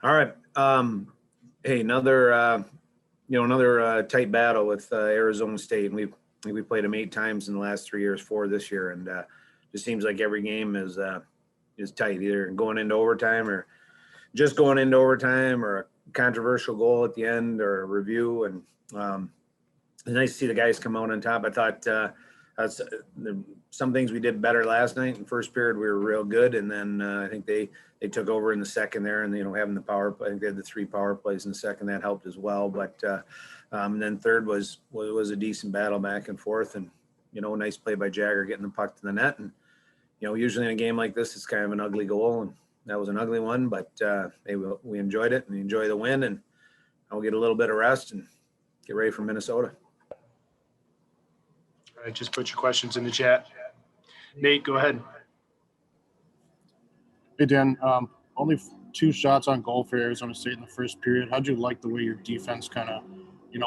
All right. Hey, another tight battle with Arizona State, and we played them 8 times in the last 3 years, 4 this year, and just seems like every game is tight, either going into overtime or just going into overtime, or a controversial goal at the end, or a review. And it's nice to see the guys come out on top. I thought some things we did better last night. In first period, we were real good, and then I think they took over in the second there, and having the power play. I think they had the 3 power plays in the second, that helped as well. But and then third was a decent battle back and forth, and nice play by Jagger getting the puck to the net. And usually in a game like this, it's kind of an ugly goal, and that was an ugly one. But hey, we enjoyed it, and we enjoy the win, and I'll get a little bit of rest and get ready for Minnesota. All right, just put your questions in the chat. Nate, go ahead. Hey, Dan. Only 2 shots on goal for Arizona State in the first period. How'd you like the way your defense kind of,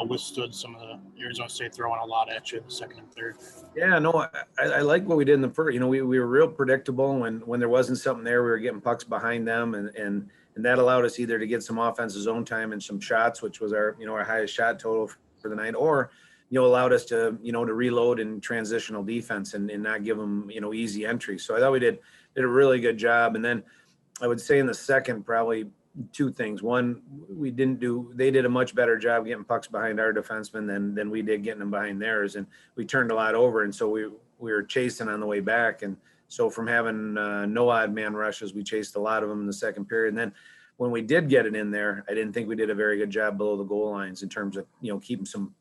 withstood some of the Arizona State throwing a lot at you in the second and third? Yeah, no, I like what we did in the first. We were real predictable. When there wasn't something there, we were getting pucks behind them, and that allowed us either to get some offensive zone time and some shots, which was our highest shot total for the night, or allowed us to to reload in transitional defense and not give them easy entry. So I thought we did a really good job. And then I would say in the second, probably 2 things. One, they did a much better job getting pucks behind our defensemen than we did getting them behind theirs, and we turned a lot over, and so we were chasing on the way back. And so from having no odd man rushes, we chased a lot of them in the second period. And then when we did get it in there, I didn't think we did a very good job below the goal lines in terms of keeping some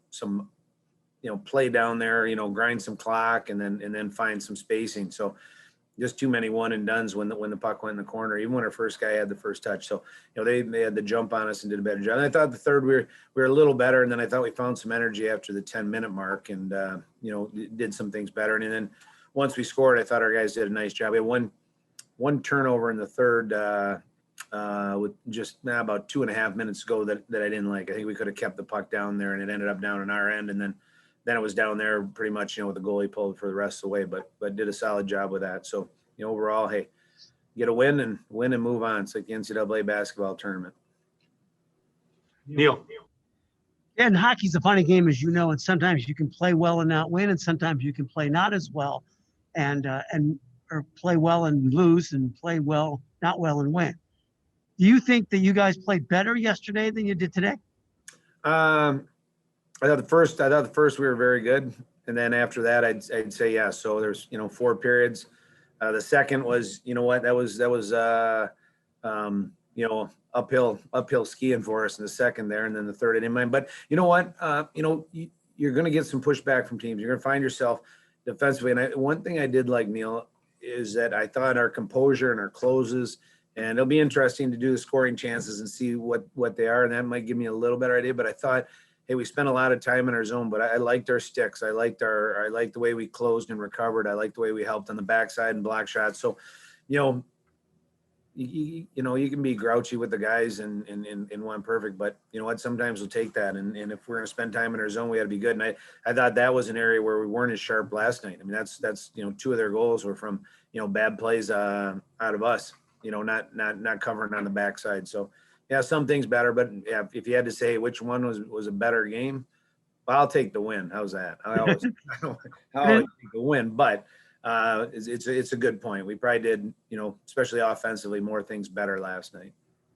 play down there, grind some clock, and then find some spacing. So just too many one and dones when the puck went in the corner, even when our first guy had the first touch. So they had the jump on us and did a better job. And I thought the third we were a little better, and then I thought we found some energy after the 10-minute mark, and did some things better. And then once we scored, I thought our guys did a nice job. We had one turnover in the third with just about 2.5 minutes to go that I didn't like. I think we could have kept the puck down there, and it ended up down on our end, and then it was down there pretty much, with the goalie pulled for the rest of the way, but did a solid job with that. So, overall, hey, get a win and move on. It's like the NCAA basketball tournament. Neil. Yeah, and hockey's a funny game, as you know, and sometimes you can play well and not win, and sometimes you can play not as well or play well and lose, and play well, not well, and win. Do you think that you guys played better yesterday than you did today? I thought the first we were very good, and then after that, I'd say yes. So there's 4 periods. The second was that was uphill skiing for us in the second there, and then the third I didn't mind. But you know what, you're going to get some pushback from teams. You're going to find yourself defensively. And one thing I did like, Neil, is that I thought our composure and our closes, and it'll be interesting to do the scoring chances and see what they are, and that might give me a little better idea. But I thought, hey, we spent a lot of time in our zone, but I liked our sticks. I liked the way we closed and recovered. I liked the way we helped on the backside and block shots. So, you can be grouchy with the guys and want perfect, but you know what? Sometimes we'll take that. And if we're going to spend time in our zone, we got to be good. And I thought that was an area where we weren't as sharp last night. I mean, that's 2 of their goals were from bad plays out of us. Not covering on the backside. So. Yeah, some things better, but yeah, if you had to say which one was a better game, well, I'll take the win. How's that? I always take the win, but it's a good point. We probably did, especially offensively, more things better last night.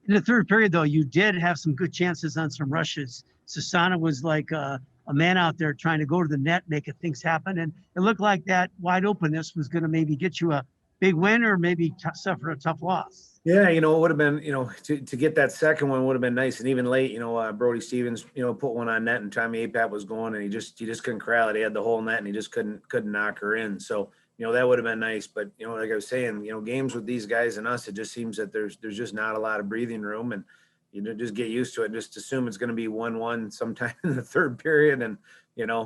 In the third period, though, you did have some good chances on some rushes. Sassana was like a man out there trying to go to the net, making things happen, and it looked like that wide openness was going to maybe get you a big win or maybe suffer a tough loss. Yeah, it would have been, to get that second one would have been nice. And even late, Brody Stevens, put one on net, and Tommy Apat was going, and he just couldn't corral it. He had the whole net, and he just couldn't knock her in. So, that would have been nice. But, like I was saying, games with these guys and us, it just seems that there's just not a lot of breathing room, and just get used to it. Just assume it's going to be 1-1 sometime in the third period, and,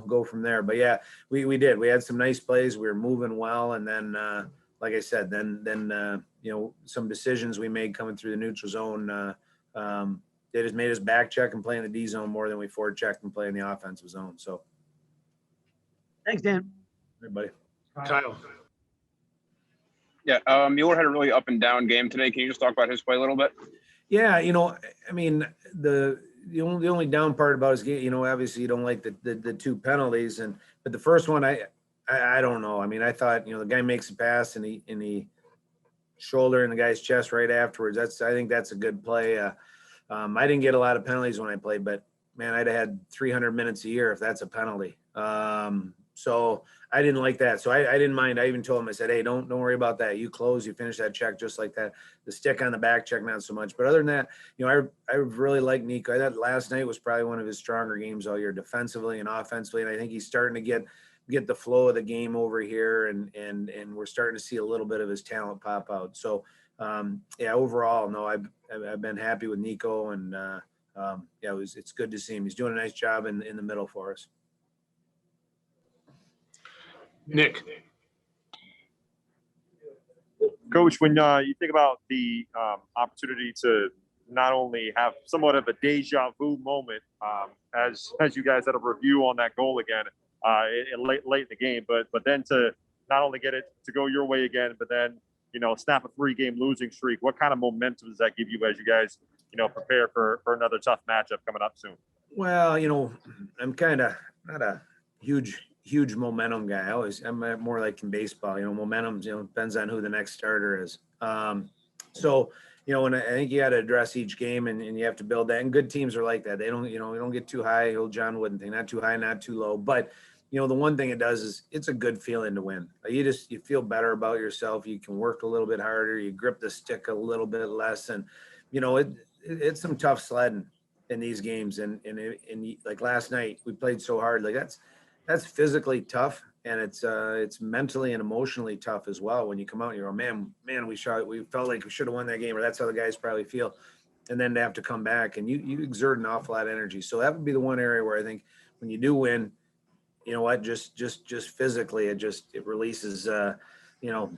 go from there. But yeah, we did. We had some nice plays. We were moving well. And then, like I said, then some decisions we made coming through the neutral zone, they just made us back check and play in the D zone more than we forward checked and play in the offensive zone. So, thanks, Dan. Everybody. Kyle. Yeah, Mueller had a really up and down game today. Can you just talk about his play a little bit? Yeah, I mean, the only down part about his game, obviously you don't like the two penalties, but the first one, I don't know. I mean, I thought, the guy makes a pass and he shoulder in the guy's chest right afterwards. I think that's a good play. I didn't get a lot of penalties when I played, but man, I'd have had 300 minutes a year if that's a penalty. So I didn't like that. So I didn't mind. I even told him, I said, hey, don't worry about that. You close, you finish that check just like that. The stick on the back check, not so much. But other than that, I really like Nico. I thought last night was probably one of his stronger games all year, defensively and offensively. And I think he's starting to get the flow of the game over here, and we're starting to see a little bit of his talent pop out. So yeah, overall, no, I've been happy with Nico, and yeah, it's good to see him. He's doing a nice job in the middle for us. Nick. Coach, when you think about the opportunity to not only have somewhat of a deja vu moment as you guys had a review on that goal again late in the game, but then to not only get it to go your way again, but then snap a 3-game losing streak. What kind of momentum does that give you as you guys prepare for another tough matchup coming up soon? Well, I'm kind of not a huge momentum guy. I'm more like in baseball. Momentum depends on who the next starter is. So and I think you got to address each game, and you have to build that. And good teams are like that. They don't we don't get too high. Old John Wooden thing, not too high, not too low. But the one thing it does is it's a good feeling to win. You feel better about yourself. You can work a little bit harder. You grip the stick a little bit less, and it's some tough sledding in these games. And like last night, we played so hard. Like that's physically tough, and it's mentally and emotionally tough as well. When you come out and you go, man, we felt like we should have won that game, or that's how the guys probably feel. And then to have to come back, and you exert an awful lot of energy. So that would be the one area where I think when you do win, just physically, it releases,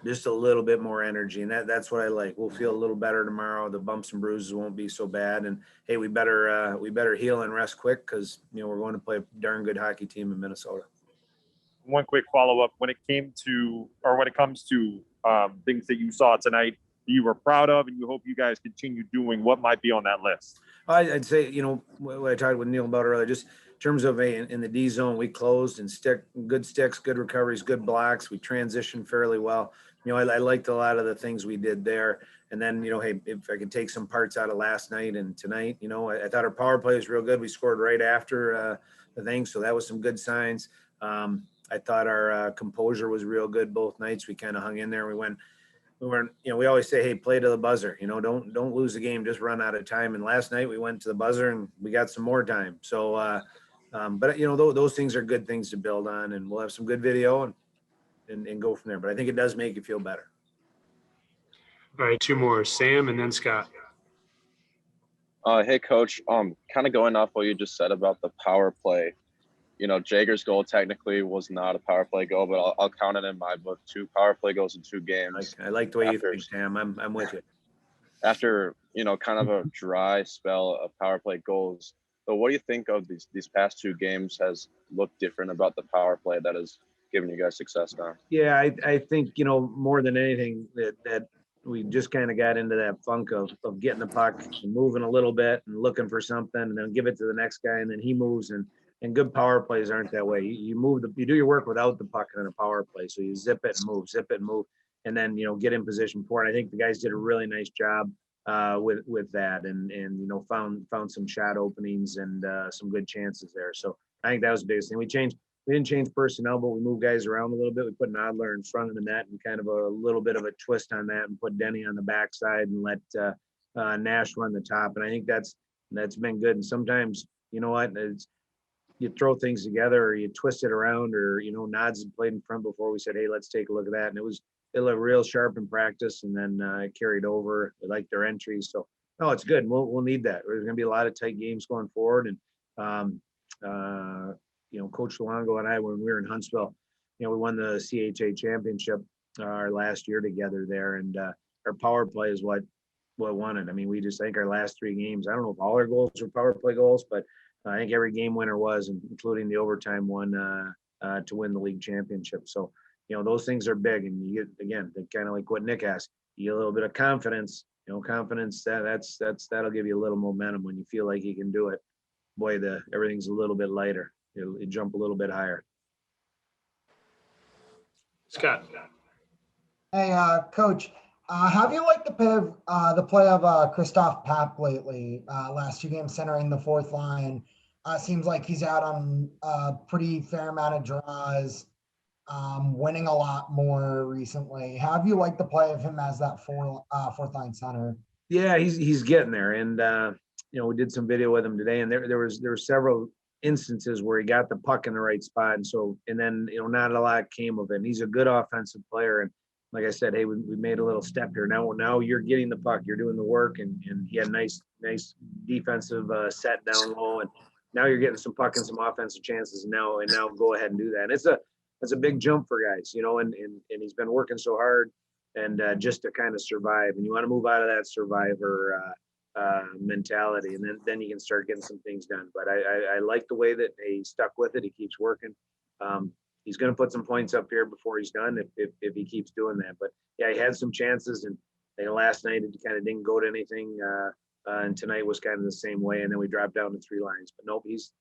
just a little bit more energy. And that's what I like. We'll feel a little better tomorrow. The bumps and bruises won't be so bad. And hey, we better heal and rest quick, because, we're going to play a darn good hockey team in Minnesota. One quick follow-up. When it comes to things that you saw tonight, you were proud of, and you hope you guys continue doing, what might be on that list? I'd say, what I talked with Neil about earlier, just in terms of in the D zone, we closed and good sticks, good recoveries, good blocks. We transitioned fairly well. I liked a lot of the things we did there. And then, hey, if I could take some parts out of last night and tonight, I thought our power play was real good. We scored right after the thing. So that was some good signs. I thought our composure was real good both nights. We kind of hung in there. We weren't, we always say, hey, play to the buzzer, don't lose the game, just run out of time. And last night we went to the buzzer and we got some more time. So, but those things are good things to build on, and we'll have some good video and go from there. But I think it does make you feel better. All right, 2 more, Sam and then Scott. Hey, Coach, kind of going off what you just said about the power play. Jager's goal technically was not a power play goal, but I'll count it in my book. 2 power play goals in 2 games. I like the way you think, Sam. I'm with you. After, kind of a dry spell of power play goals. So what do you think of these past 2 games has looked different about the power play that has given you guys success now? Yeah, I think, more than anything that we just kind of got into that funk of getting the puck and moving a little bit and looking for something, and then give it to the next guy, and then he moves. And good power plays aren't that way. You do your work without the puck in a power play. So you zip it and move, and then, get in position for it. I think the guys did a really nice job with that, and found some shot openings and some good chances there. So I think that was the biggest thing. We didn't change personnel, but we moved guys around a little bit. We put Nodler in front of the net and kind of a little bit of a twist on that, and put Denny on the backside and let Nash run the top. And I think that's been good. And sometimes, you throw things together, or you twist it around, or, Nods had played in front before. We said, hey, let's take a look at that. And it looked real sharp in practice, and then it carried over. We liked their entries. So, no, it's good. We'll need that. There's going to be a lot of tight games going forward. And, Coach Luongo and I, when we were in Huntsville, we won the CHA championship our last year together there. And our power play is what won it. I mean, we just think our last 3 games, I don't know if all our goals were power play goals, but I think every game winner was, including the overtime one to win the league championship. So, those things are big. And you get, again, kind of like what Nick asked, you get a little bit of confidence, confidence, that'll give you a little momentum when you feel like you can do it. Boy, everything's a little bit lighter. You jump a little bit higher. Scott. Hey, Coach, have you liked the play of Christoph Papp lately? Last 2 games centering the fourth line. Seems like he's out on a pretty fair amount of draws, winning a lot more recently. Have you liked the play of him as that fourth line center? Yeah, he's getting there, and we did some video with him today, and there were several instances where he got the puck in the right spot, and then not a lot came of it. And he's a good offensive player, and like I said, hey, we made a little step here. Now you're getting the puck, you're doing the work, and he had nice defensive set down low, and now you're getting some puck and some offensive chances. And now go ahead and do that. And it's a big jump for guys, and he's been working so hard, and just to kind of survive. And you want to move out of that survivor mentality, and then you can start getting some things done. But I like the way that he stuck with it. He keeps working. He's going to put some points up here before he's done if he keeps doing that. But yeah, he had some chances, and last night it kind of didn't go to anything. And tonight was kind of the same way. And then we dropped down to 3 lines. But nope, he's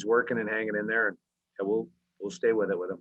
working and hanging in there, and we'll stay with him.